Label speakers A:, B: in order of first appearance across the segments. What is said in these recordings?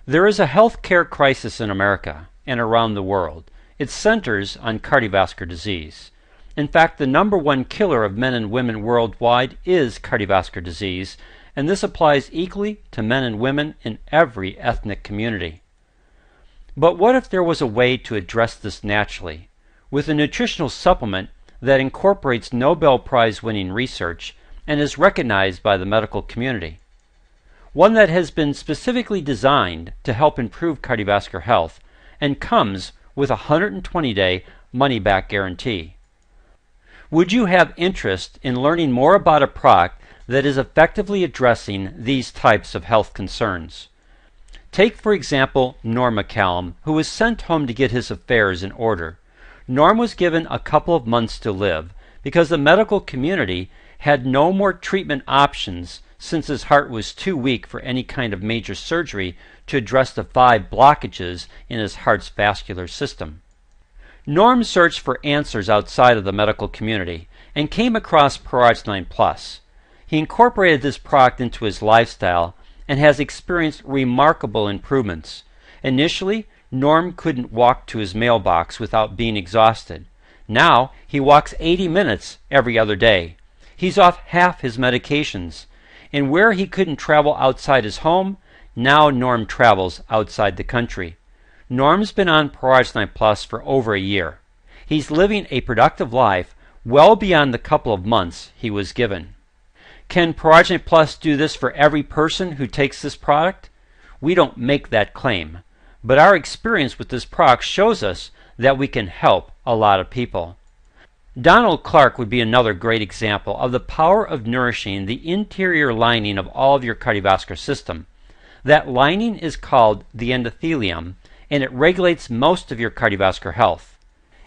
A: There is a healthcare crisis in America and around the world. It centers on cardiovascular disease. In fact, the #1 killer of men and women worldwide is cardiovascular disease, and this applies equally to men and women in every ethnic community. But what if there was a way to address this naturally, with a nutritional supplement that incorporates Nobel Prize-winning research and is recognized by the medical community? One that has been specifically designed to help improve cardiovascular health and comes with a 120-day money-back guarantee. Would you have interest in learning more about a product that is effectively addressing these types of health concerns? Take, for example, Norm McCallum, who was sent home to get his affairs in order. Norm was given a couple of months to live because the medical community had no more treatment options since his heart was too weak for any kind of major surgery to address the 5 blockages in his heart's vascular system. Norm searched for answers outside of the medical community and came across ProArgi Plus. He incorporated this product into his lifestyle and has experienced remarkable improvements. Initially, Norm couldn't walk to his mailbox without being exhausted. Now, he walks 80 minutes every other day. He's off half his medications. And where he couldn't travel outside his home, now Norm travels outside the country. Norm's been on ProArgi Plus for over a year. He's living a productive life well beyond the couple of months he was given. Can ProArgi Plus do this for every person who takes this product? We don't make that claim, but our experience with this product shows us that we can help a lot of people. Donald Clark would be another great example of the power of nourishing the interior lining of all of your cardiovascular system. That lining is called the endothelium, and it regulates most of your cardiovascular health.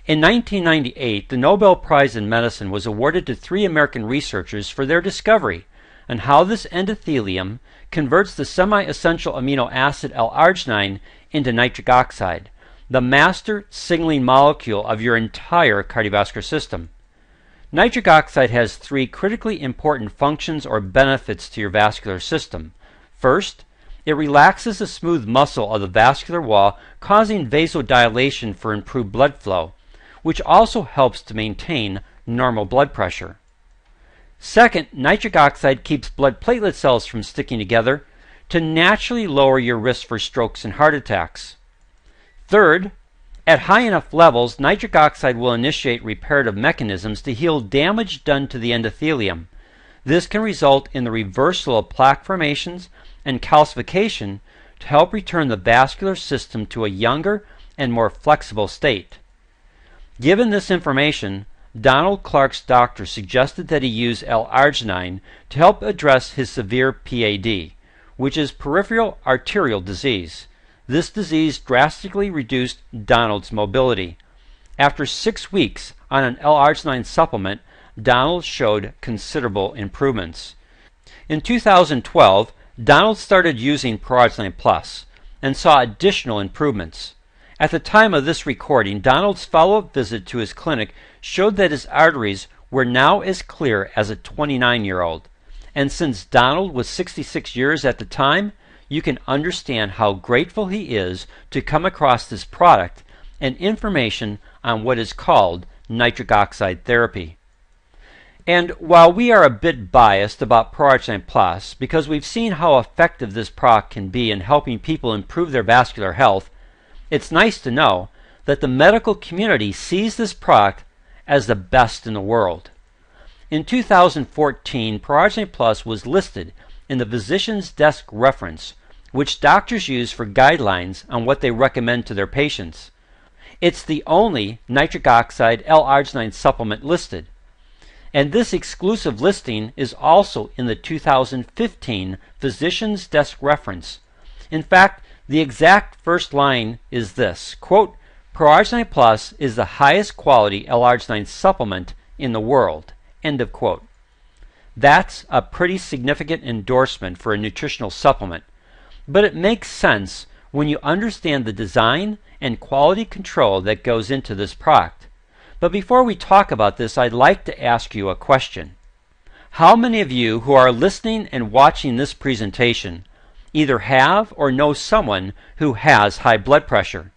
A: In 1998, the Nobel Prize in Medicine was awarded to 3 American researchers for their discovery on how this endothelium converts the semi-essential amino acid L-arginine into nitric oxide, the master signaling molecule of your entire cardiovascular system. Nitric oxide has 3 critically important functions or benefits to your vascular system. First, it relaxes the smooth muscle of the vascular wall, causing vasodilation for improved blood flow, which also helps to maintain normal blood pressure. Second, nitric oxide keeps blood platelet cells from sticking together to naturally lower your risk for strokes and heart attacks. Third, at high enough levels, nitric oxide will initiate reparative mechanisms to heal damage done to the endothelium. This can result in the reversal of plaque formations and calcification to help return the vascular system to a younger and more flexible state. Given this information, Donald Clark's doctor suggested that he use L-arginine to help address his severe PAD, which is peripheral arterial disease. This disease drastically reduced Donald's mobility. After 6 weeks on an L-arginine supplement, Donald showed considerable improvements. In 2012, Donald started using ProArgi Plus and saw additional improvements. At the time of this recording, Donald's follow-up visit to his clinic showed that his arteries were now as clear as a 29-year-old. And since Donald was 66 years at the time, you can understand how grateful he is to come across this product and information on what is called nitric oxide therapy. And while we are a bit biased about ProArgi Plus because we've seen how effective this product can be in helping people improve their vascular health, it's nice to know that the medical community sees this product as the best in the world. In 2014, ProArgi Plus was listed in the Physician's Desk reference, which doctors use for guidelines on what they recommend to their patients. It's the only nitric oxide L-arginine supplement listed. And this exclusive listing is also in the 2015 Physician's Desk reference. In fact, the exact first line is this, quote, ProArgi Plus is the highest quality L-arginine supplement in the world, end of quote. That's a pretty significant endorsement for a nutritional supplement, but it makes sense when you understand the design and quality control that goes into this product. But before we talk about this, I'd like to ask you a question. How many of you who are listening and watching this presentation either have or know someone who has high blood pressure.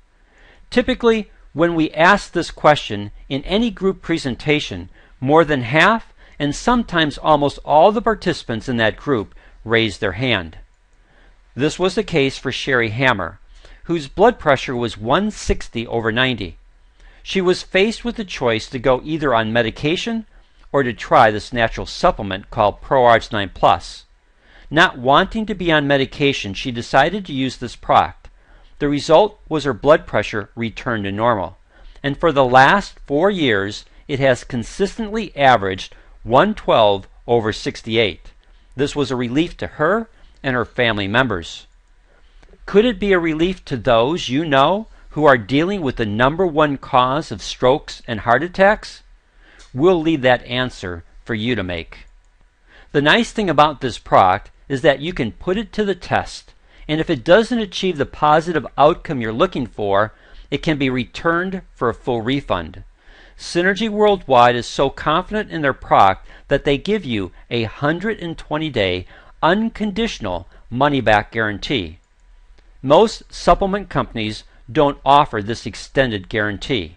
A: Typically, when we ask this question in any group presentation, more than half and sometimes almost all the participants in that group raised their hand. This was the case for Sherry Hammer, whose blood pressure was 160/90. She was faced with the choice to go either on medication or to try this natural supplement called ProArgi Plus. Not wanting to be on medication, she decided to use this product. The result was her blood pressure returned to normal, and for the last 4 years it has consistently averaged 112/68. This was a relief to her and her family members. Could it be a relief to those you know who are dealing with the #1 cause of strokes and heart attacks? We'll leave that answer for you to make. The nice thing about this product is that you can put it to the test, and if it doesn't achieve the positive outcome you're looking for, it can be returned for a full refund. Synergy Worldwide is so confident in their product that they give you a 120-day unconditional money-back guarantee. Most supplement companies don't offer this extended guarantee,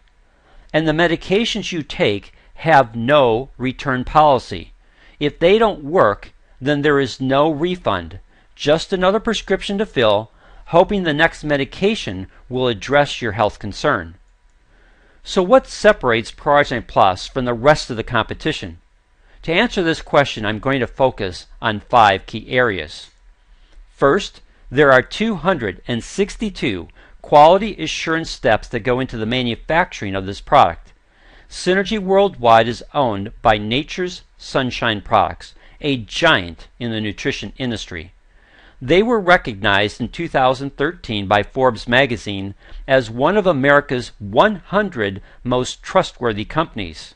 A: and the medications you take have no return policy. If they don't work, then there is no refund, just another prescription to fill, hoping the next medication will address your health concern. So what separates ProArgi Plus from the rest of the competition? To answer this question, I'm going to focus on 5 key areas. First, there are 262 quality assurance steps that go into the manufacturing of this product. Synergy Worldwide is owned by Nature's Sunshine Products, a giant in the nutrition industry. They were recognized in 2013 by Forbes magazine as one of America's 100 most trustworthy companies.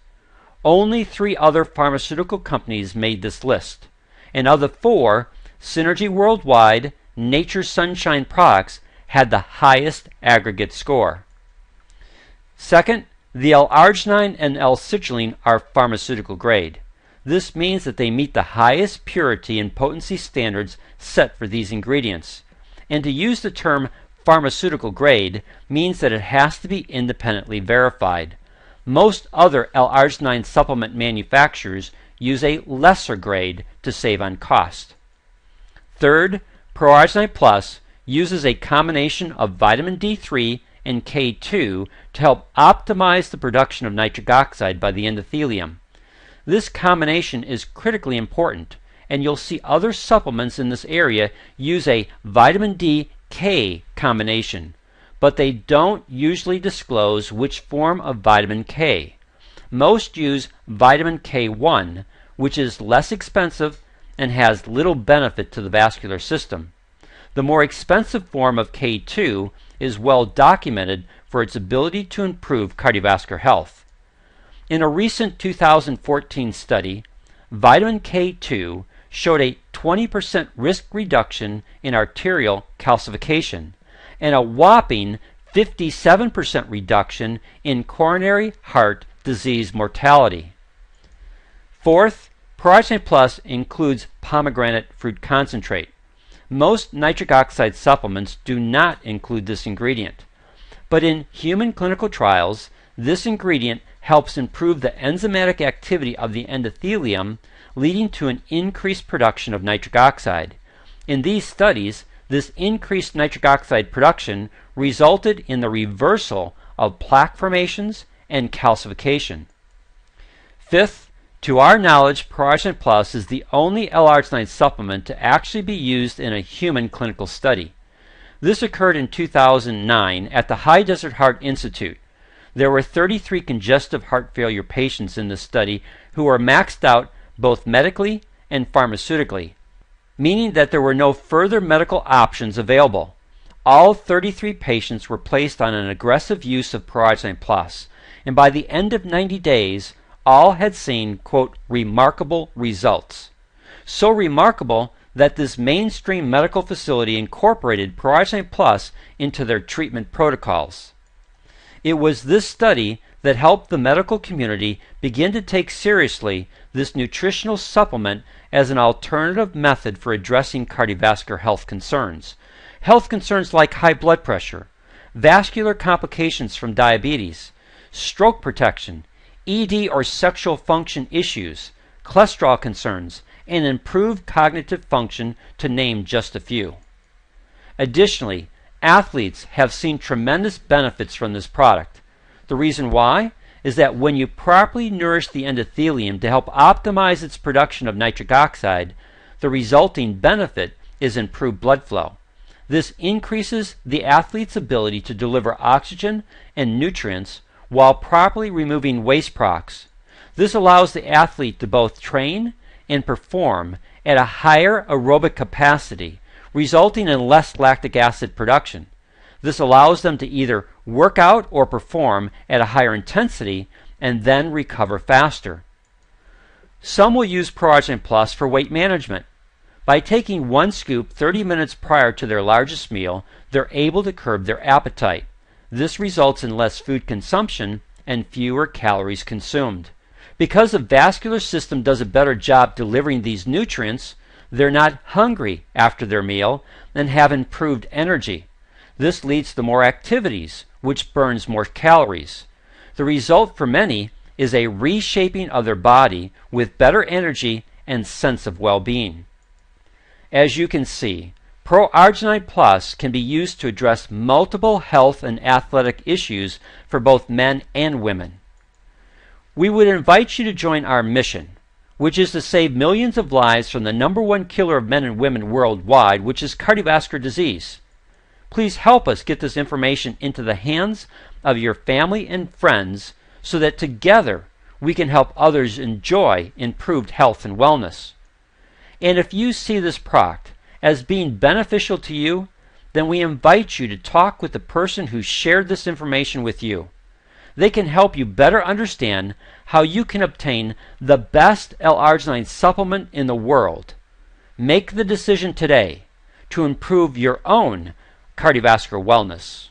A: Only 3 other pharmaceutical companies made this list, and of the 4, Synergy Worldwide, Nature's Sunshine Products had the highest aggregate score. Second, the L-arginine and L-citrulline are pharmaceutical grade. This means that they meet the highest purity and potency standards set for these ingredients. And to use the term pharmaceutical grade means that it has to be independently verified. Most other L-arginine supplement manufacturers use a lesser grade to save on cost. Third, ProArgi Plus uses a combination of vitamin D3 and K2 to help optimize the production of nitric oxide by the endothelium. This combination is critically important, and you'll see other supplements in this area use a vitamin D-K combination, but they don't usually disclose which form of vitamin K. Most use vitamin K1, which is less expensive and has little benefit to the vascular system. The more expensive form of K2 is well documented for its ability to improve cardiovascular health. In a recent 2014 study, vitamin K2 showed a 20% risk reduction in arterial calcification and a whopping 57% reduction in coronary heart disease mortality. Fourth, ProArgi Plus includes pomegranate fruit concentrate. Most nitric oxide supplements do not include this ingredient, but in human clinical trials, this ingredient helps improve the enzymatic activity of the endothelium, leading to an increased production of nitric oxide. In these studies, this increased nitric oxide production resulted in the reversal of plaque formations and calcification. Fifth, to our knowledge, ProArgi Plus is the only L-arginine supplement to actually be used in a human clinical study. This occurred in 2009 at the High Desert Heart Institute. There were 33 congestive heart failure patients in this study who were maxed out both medically and pharmaceutically, meaning that there were no further medical options available. All 33 patients were placed on an aggressive use of ProArgi Plus, and by the end of 90 days, all had seen, quote, remarkable results. So remarkable that this mainstream medical facility incorporated ProArgi Plus into their treatment protocols. It was this study that helped the medical community begin to take seriously this nutritional supplement as an alternative method for addressing cardiovascular health concerns. Health concerns like high blood pressure, vascular complications from diabetes, stroke protection, ED or sexual function issues, cholesterol concerns, and improved cognitive function, to name just a few. Additionally, athletes have seen tremendous benefits from this product. The reason why is that when you properly nourish the endothelium to help optimize its production of nitric oxide, the resulting benefit is improved blood flow. This increases the athlete's ability to deliver oxygen and nutrients while properly removing waste products. This allows the athlete to both train and perform at a higher aerobic capacity, resulting in less lactic acid production. This allows them to either work out or perform at a higher intensity and then recover faster. Some will use ProArgi Plus for weight management. By taking one scoop 30 minutes prior to their largest meal, they're able to curb their appetite. This results in less food consumption and fewer calories consumed. Because the vascular system does a better job delivering these nutrients, they're not hungry after their meal and have improved energy. This leads to more activities, which burns more calories. The result for many is a reshaping of their body with better energy and sense of well-being. As you can see, ProArgi Plus can be used to address multiple health and athletic issues for both men and women. We would invite you to join our mission, which is to save millions of lives from the #1 killer of men and women worldwide, which is cardiovascular disease. Please help us get this information into the hands of your family and friends so that together we can help others enjoy improved health and wellness. And if you see this product as being beneficial to you, then we invite you to talk with the person who shared this information with you. They can help you better understand how you can obtain the best L-arginine supplement in the world. Make the decision today to improve your own cardiovascular wellness.